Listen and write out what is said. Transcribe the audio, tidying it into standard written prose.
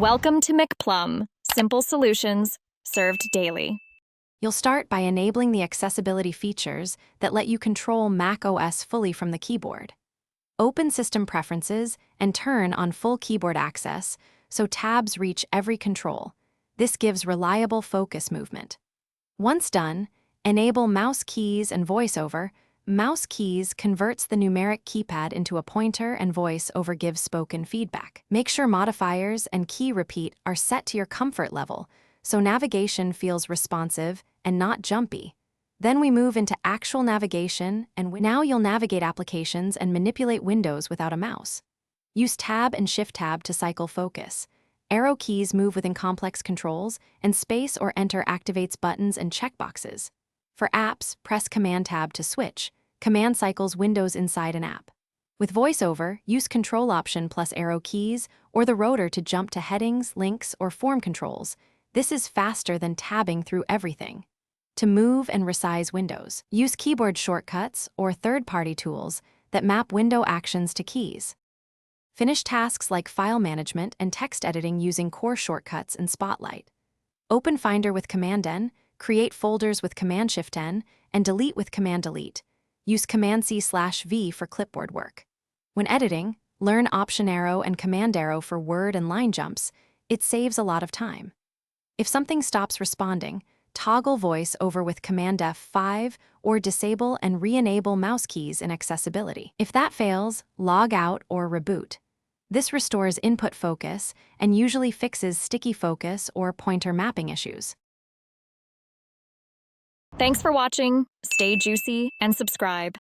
Welcome to McPlum, simple solutions served daily. You'll start by enabling the accessibility features that let you control macOS fully from the keyboard. Open System Preferences and turn on full keyboard access so tabs reach every control. This gives reliable focus movement. Once done, enable mouse keys and VoiceOver. Mouse keys converts the numeric keypad into a pointer, and VoiceOver gives spoken feedback. Make sure modifiers and key repeat are set to your comfort level so navigation feels responsive and not jumpy. Then we move into actual navigation, and now you'll navigate applications and manipulate windows without a mouse. Use Tab and Shift-Tab to cycle focus. Arrow keys move within complex controls, and Space or Enter activates buttons and checkboxes. For apps, press Command-Tab to switch. Command cycles windows inside an app. With VoiceOver, use Control Option plus arrow keys or the rotor to jump to headings, links, or form controls. This is faster than tabbing through everything. To move and resize windows, use keyboard shortcuts or third-party tools that map window actions to keys. Finish tasks like file management and text editing using core shortcuts and Spotlight. Open Finder with Command-N, create folders with Command-Shift-N, and delete with Command-Delete. Use Command-C/V for clipboard work. When editing, learn Option Arrow and Command Arrow for word and line jumps. It saves a lot of time. If something stops responding, toggle VoiceOver with Command F5 or disable and re-enable mouse keys in accessibility. If that fails, log out or reboot. This restores input focus and usually fixes sticky focus or pointer mapping issues. Thanks for watching. Stay juicy and subscribe.